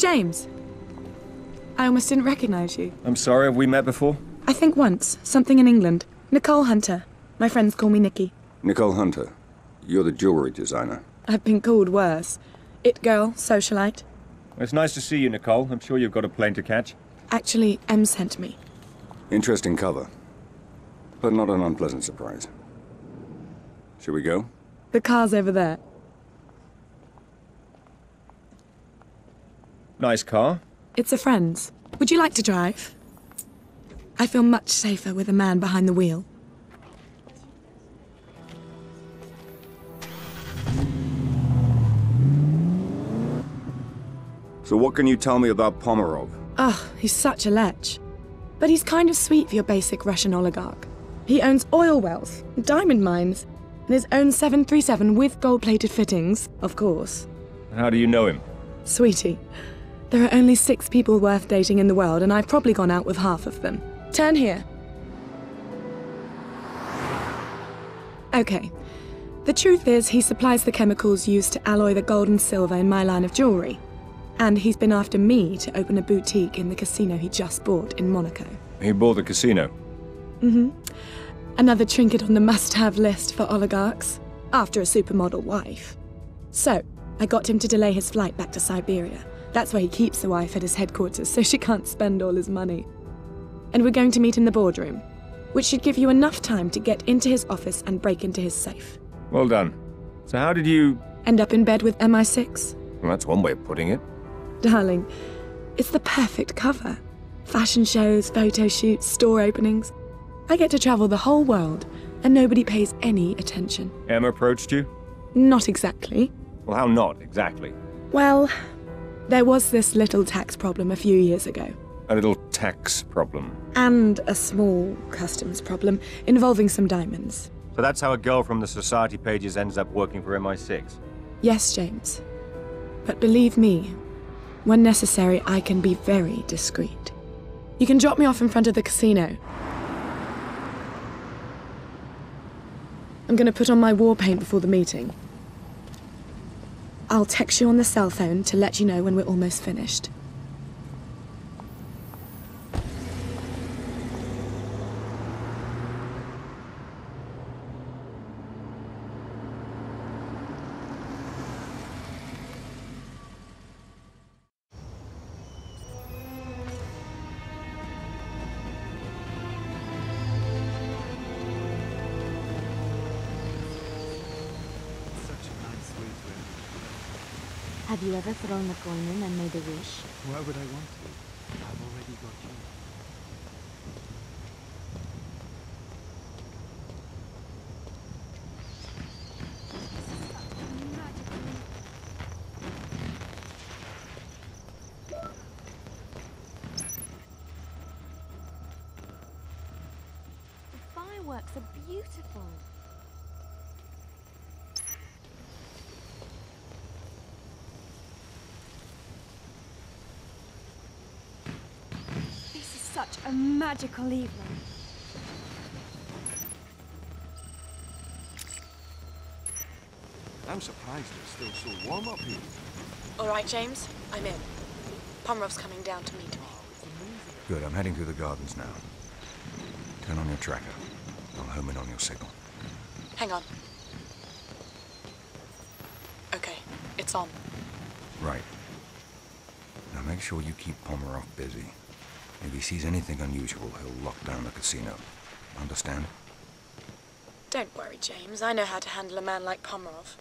James. I almost didn't recognize you. I'm sorry, have we met before? I think once. Something in England. Nicole Hunter. My friends call me Nikki. Nicole Hunter. You're the jewelry designer. I've been called worse. It girl, socialite. It's nice to see you, Nicole. I'm sure you've got a plane to catch. Actually, Em sent me. Interesting cover. But not an unpleasant surprise. Shall we go? The car's over there. Nice car. It's a friend's. Would you like to drive? I feel much safer with a man behind the wheel. So what can you tell me about Pomerov? Oh, he's such a lech. But he's kind of sweet for your basic Russian oligarch. He owns oil wells, diamond mines, and his own 737 with gold-plated fittings, of course. How do you know him? Sweetie, there are only 6 people worth dating in the world, and I've probably gone out with half of them. Turn here. Okay. The truth is, he supplies the chemicals used to alloy the gold and silver in my line of jewelry. And he's been after me to open a boutique in the casino he just bought in Monaco. He bought the casino? Mm-hmm. Another trinket on the must-have list for oligarchs, after a supermodel wife. So, I got him to delay his flight back to Siberia. That's where he keeps the wife at his headquarters, so she can't spend all his money. And we're going to meet in the boardroom, which should give you enough time to get into his office and break into his safe. Well done. So how did you... End up in bed with MI6? Well, that's one way of putting it. Darling, it's the perfect cover. Fashion shows, photo shoots, store openings. I get to travel the whole world, and nobody pays any attention. Em approached you? Not exactly. Well, how not exactly? Well, there was this little tax problem a few years ago. A little tax problem. And a small customs problem involving some diamonds. So that's how a girl from the society pages ends up working for MI6? Yes, James. But believe me, when necessary, I can be very discreet. You can drop me off in front of the casino. I'm gonna put on my war paint before the meeting. I'll text you on the cell phone to let you know when we're almost finished. Have you ever thrown a coin in and made a wish? Why would I want to? I've already got you. The fireworks are beautiful. Such a magical evening. I'm surprised it's still so warm up here. All right, James, I'm in. Pomerov's coming down to meet me. Good, I'm heading through the gardens now. Turn on your tracker. I'll home in on your signal. Hang on. Okay, it's on. Right. Now make sure you keep Pomerov busy. If he sees anything unusual, he'll lock down the casino. Understand? Don't worry, James. I know how to handle a man like Pomerov.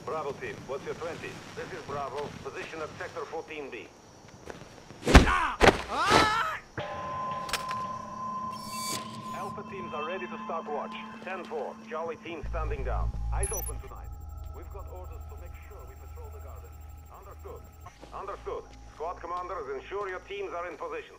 Bravo team, what's your 20? This is Bravo, position at sector 14B. Alpha teams are ready to start watch. 10-4, Charlie team standing down. Eyes open tonight. We've got orders to make sure we patrol the garden. Understood. Understood. Squad commanders, ensure your teams are in position.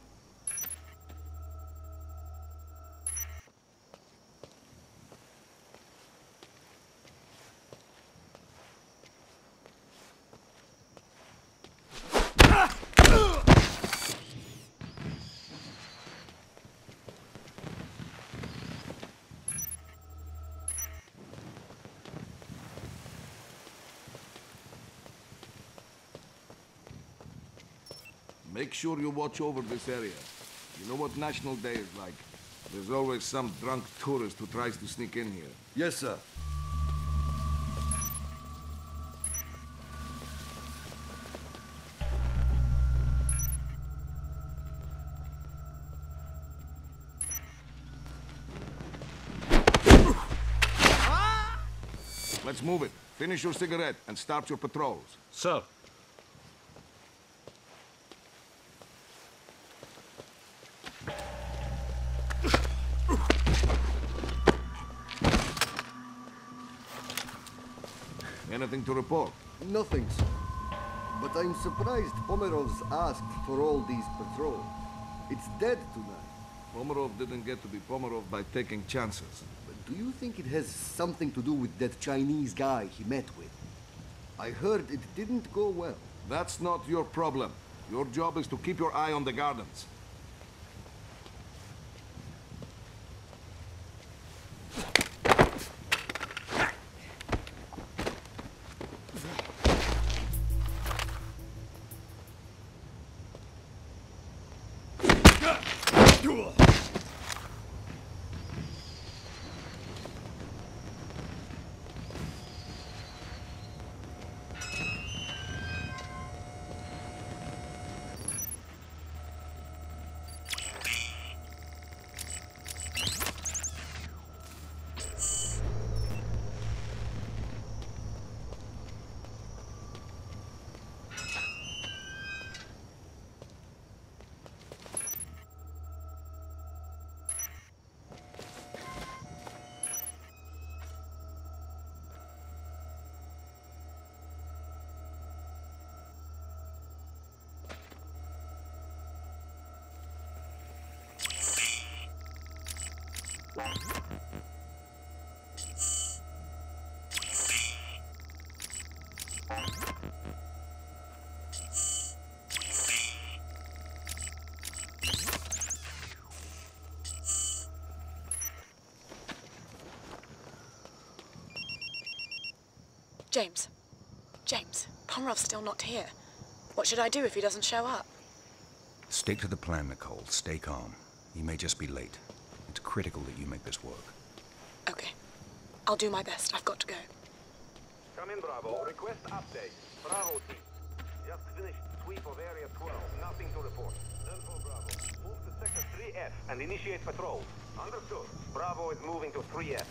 Make sure you watch over this area. You know what National Day is like. There's always some drunk tourist who tries to sneak in here. Yes, sir. Let's move it. Finish your cigarette and start your patrols. Sir. Anything to report? Nothing, sir. But I'm surprised Pomerov's asked for all these patrols. It's dead tonight. Pomerov didn't get to be Pomerov by taking chances. But do you think it has something to do with that Chinese guy he met with? I heard it didn't go well. That's not your problem. Your job is to keep your eye on the gardens. James, Pomerov's still not here. What should I do if he doesn't show up? Stick to the plan, Nicole. Stay calm. He may just be late. It's critical that you make this work. Okay. I'll do my best. I've got to go. Come in, Bravo. Request update. Bravo team. Just finished sweep of Area 12. Nothing to report. 10-4 Bravo. Move to Sector 3F and initiate patrol. Understood. Bravo is moving to 3F.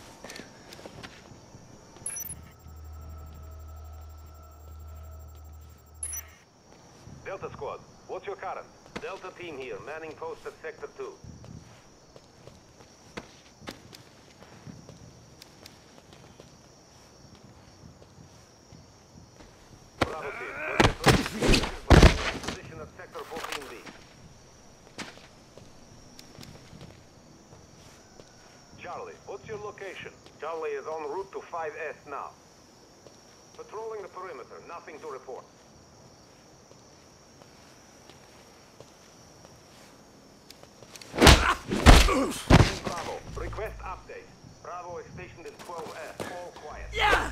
Delta Squad, what's your current? Delta team here, manning post at Sector 2. Bravo team, position at Sector 14B. Charlie, what's your location? Charlie is en route to 5S now. Patrolling the perimeter, nothing to report. Bravo, request update. Bravo is stationed in 12F, all quiet. Yeah!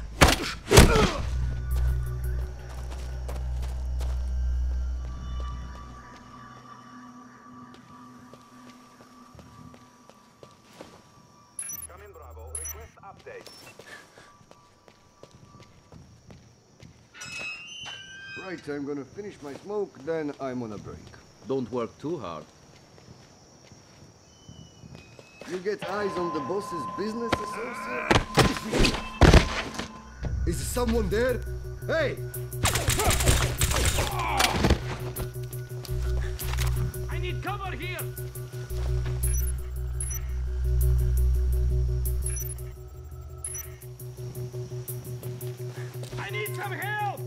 Come in, Bravo, request update. Right, I'm gonna finish my smoke, then I'm on a break. Don't work too hard. You get eyes on the boss's business associate? Is someone there? Hey! I need cover here! I need some help!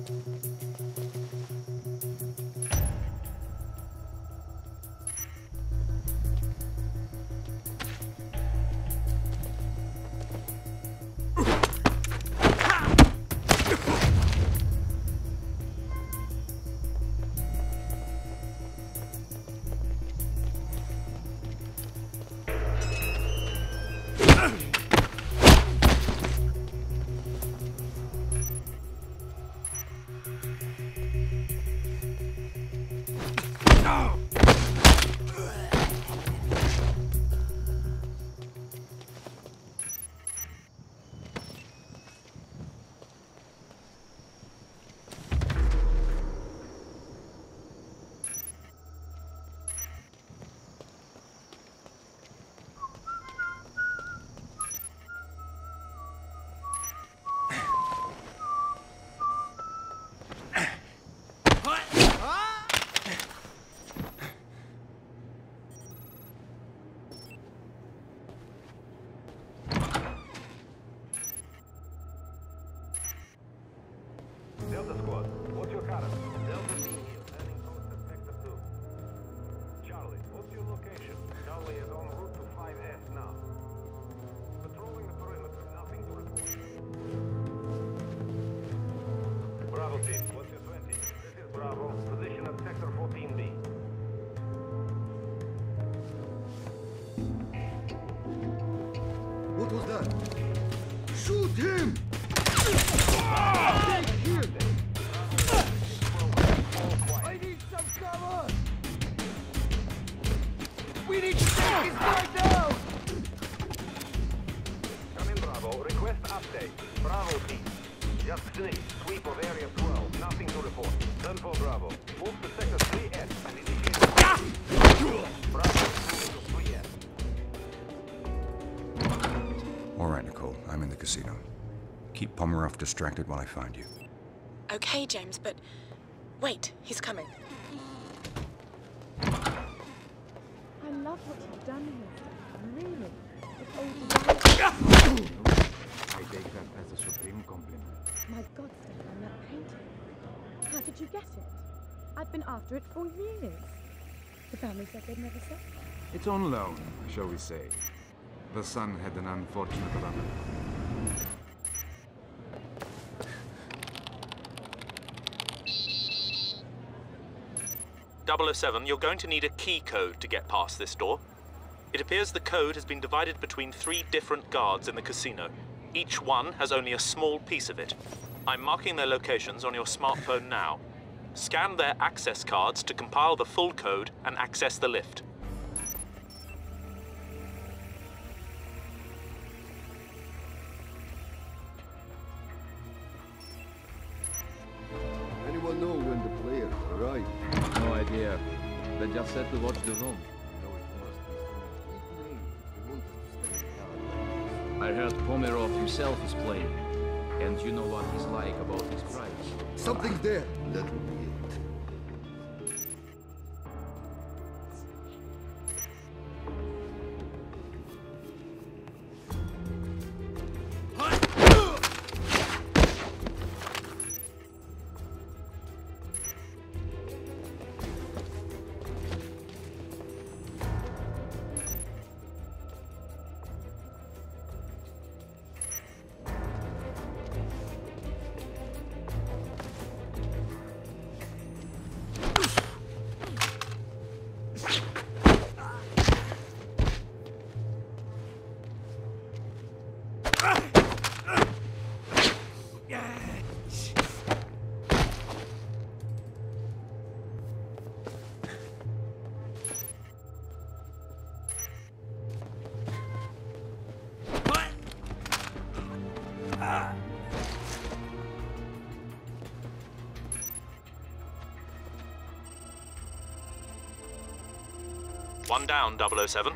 Delta squad, what's your current? Delta B here, heading towards sector 2. Charlie, what's your location? Charlie is en route to 5S now. Patrolling the perimeter, nothing to report. Bravo team, what's your 20? This is Bravo, position at sector 14B. What was that? Shoot him! I need some cover! We need to take this guy down! Come in, Bravo. Request update. Bravo team. Just finished. Sweep of area 12. Nothing to report. Done for Bravo. Move to sector 3S and initiate. Bravo, moving to 3S. All right, Nicole. I'm in the casino. Keep Pomerov distracted while I find you. Okay, James, but... Wait, he's coming. I love what you've done here, really. It's all divine. I take that as a supreme compliment. My God, Stefan, that painting. How did you get it? I've been after it for years. The family said they'd never sell it. It's on loan, shall we say. The son had an unfortunate run. 007, you're going to need a key code to get past this door. It appears the code has been divided between 3 different guards in the casino. Each one has only a small piece of it. I'm marking their locations on your smartphone now. Scan their access cards to compile the full code and access the lift. Anyone know when the players arrive? No idea. They just said to watch the room. I heard Pomerov himself is playing. And you know what he's like about his prize. Something's there. That will be it. One down, 007.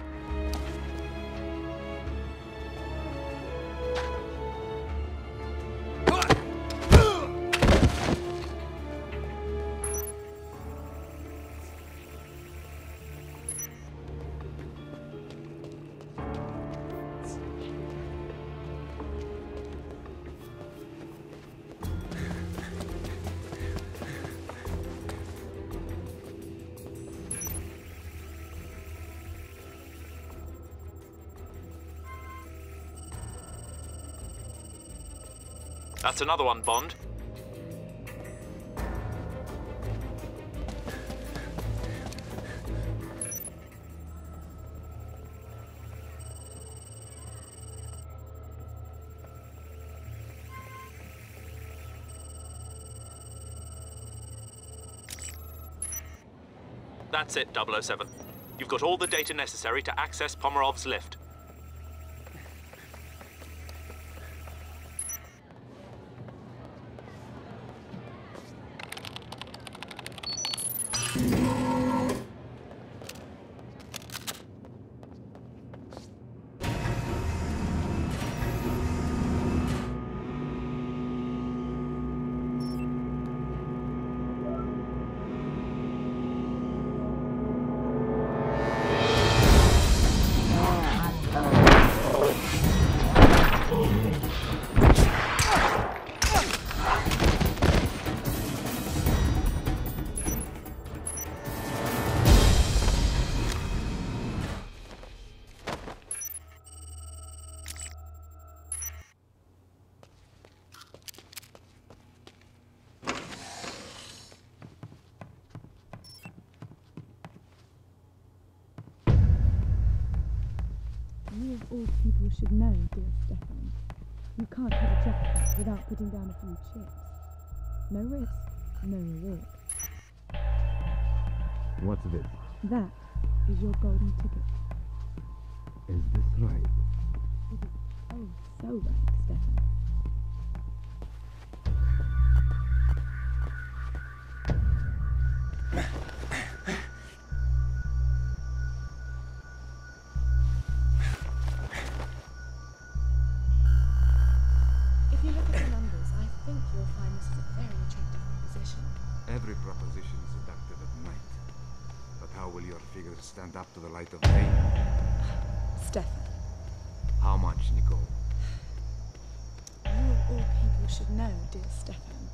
That's another one, Bond. That's it, 007. You've got all the data necessary to access Pomerov's lift. all people should know, dear Stefan. You can't hit a jackpot without putting down a few chips. No risk, no reward. What's this? That is your golden ticket. Is this right? It is so right, Stefan. If you look at the numbers, I think you'll find this is a very attractive proposition. Every proposition is seductive at night. But how will your figures stand up to the light of day? Stefan. How much, Nicole? You of all people should know, dear Stefan.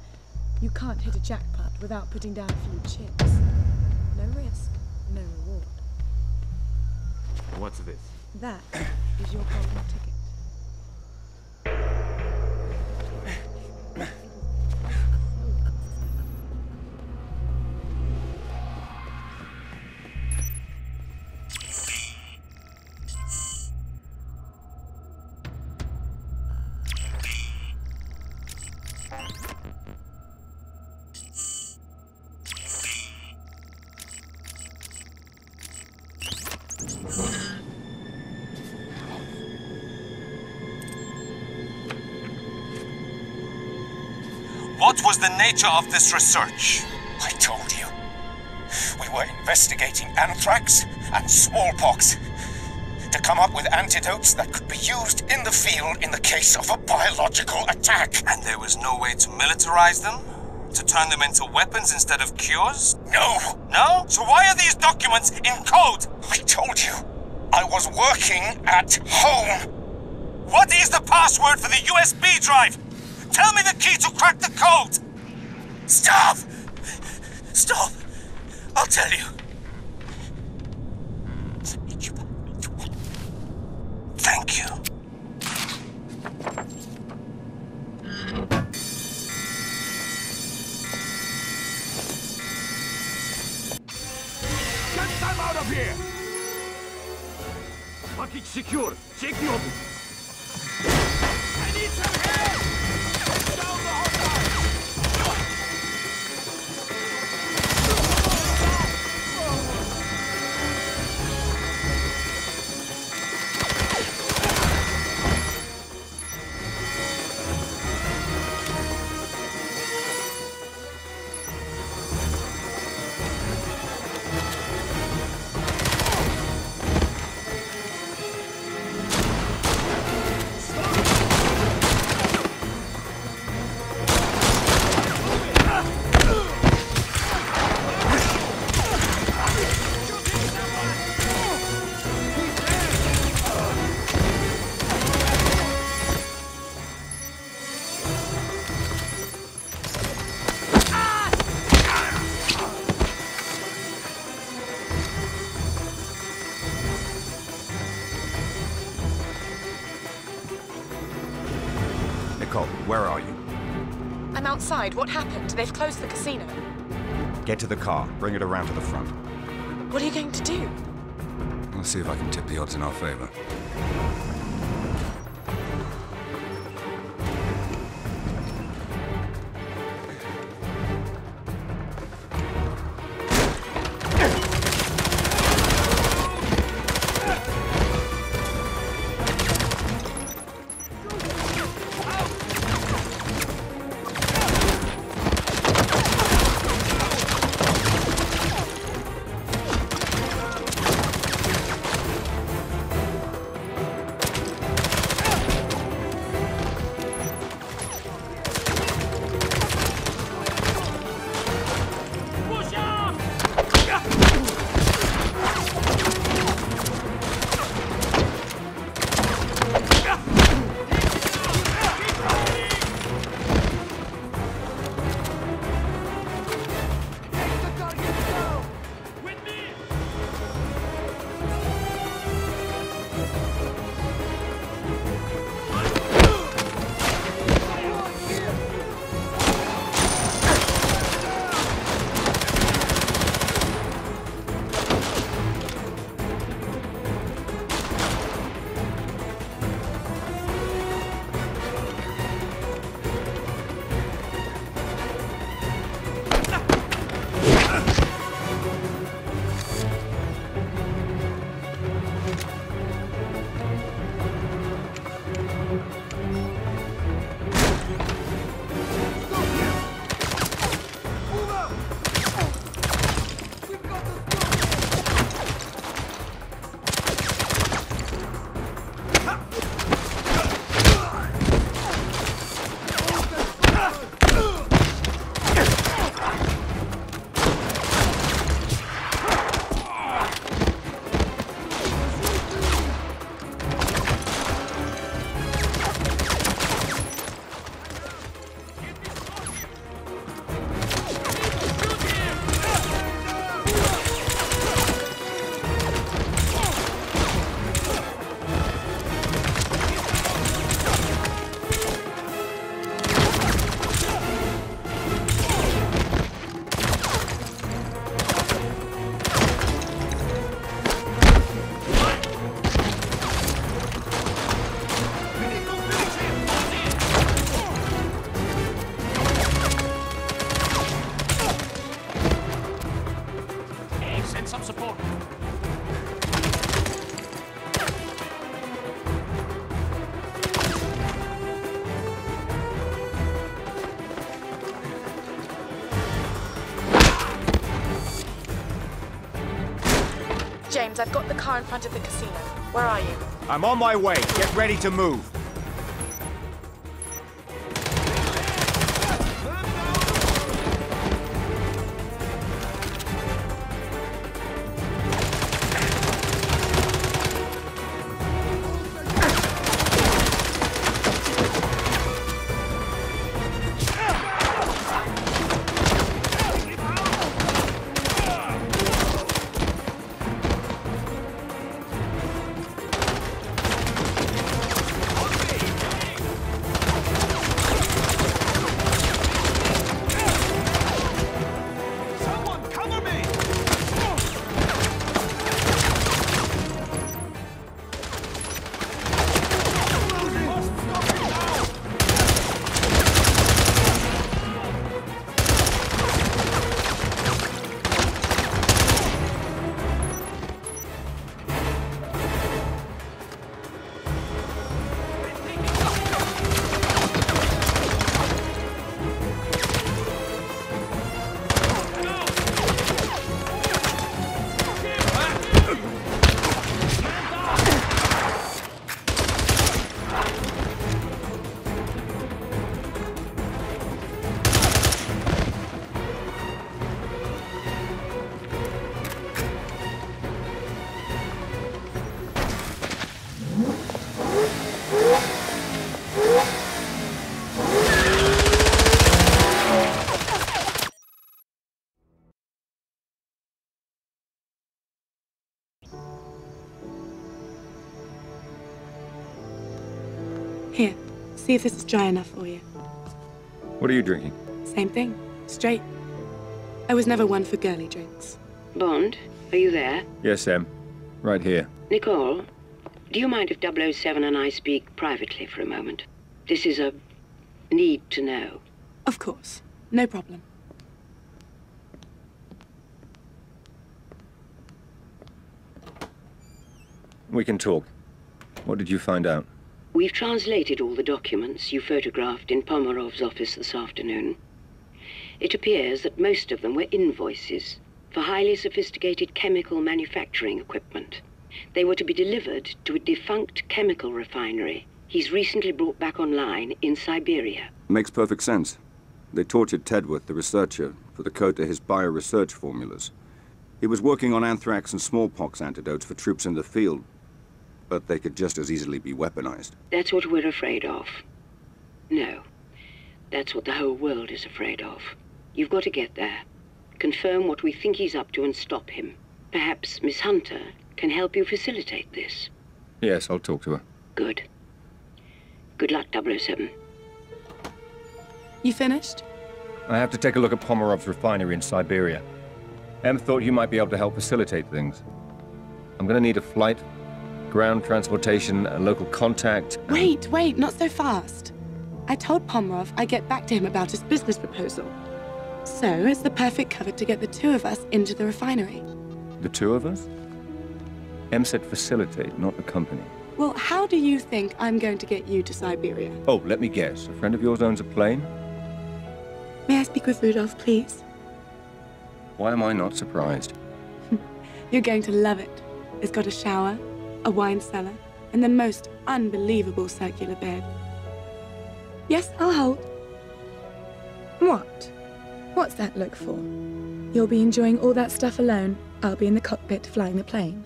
You can't hit a jackpot without putting down a few chips. No risk, no reward. What's this? That is your golden ticket. What was the nature of this research? I told you. We were investigating anthrax and smallpox to come up with antidotes that could be used in the field in the case of a biological attack. And there was no way to militarize them? To turn them into weapons instead of cures? No! No? So why are these documents in code? I told you. I was working at home. What is the password for the USB drive? Tell me the key to crack the code! Stop! Stop! I'll tell you. Thank you. Get them out of here! Package secure. Check the open. I need some help! Down the hostile! Nicole, where are you? I'm outside. What happened? They've closed the casino. Get to the car. Bring it around to the front. What are you going to do? Let's see if I can tip the odds in our favor. James, I've got the car in front of the casino. Where are you? I'm on my way. Get ready to move. Here, see if this is dry enough for you. What are you drinking? Same thing, straight. I was never one for girly drinks. Bond, are you there? Yes, Em. Right here. Nicole, do you mind if 007 and I speak privately for a moment? This is a need to know. Of course, no problem. We can talk. What did you find out? We've translated all the documents you photographed in Pomerov's office this afternoon. It appears that most of them were invoices for highly sophisticated chemical manufacturing equipment. They were to be delivered to a defunct chemical refinery he's recently brought back online in Siberia. Makes perfect sense. They tortured Tedworth, the researcher, for the code to his bioresearch formulas. He was working on anthrax and smallpox antidotes for troops in the field, but they could just as easily be weaponized. That's what we're afraid of. No, that's what the whole world is afraid of. You've got to get there, confirm what we think he's up to and stop him. Perhaps Miss Hunter can help you facilitate this. Yes, I'll talk to her. Good. Good luck, 007. You finished? I have to take a look at Pomerov's refinery in Siberia. Em thought you might be able to help facilitate things. I'm gonna need a flight, ground transportation, a local contact, and... Wait, not so fast. I told Pomerov I'd get back to him about his business proposal. So it's the perfect cover to get the two of us into the refinery. The two of us? Em said facilitate, not the company. Well, how do you think I'm going to get you to Siberia? Oh, let me guess. A friend of yours owns a plane? May I speak with Rudolph, please? Why am I not surprised? You're going to love it. It's got a shower, a wine cellar, and the most unbelievable circular bed. Yes, I'll hold. What? What's that look for? You'll be enjoying all that stuff alone. I'll be in the cockpit flying the plane.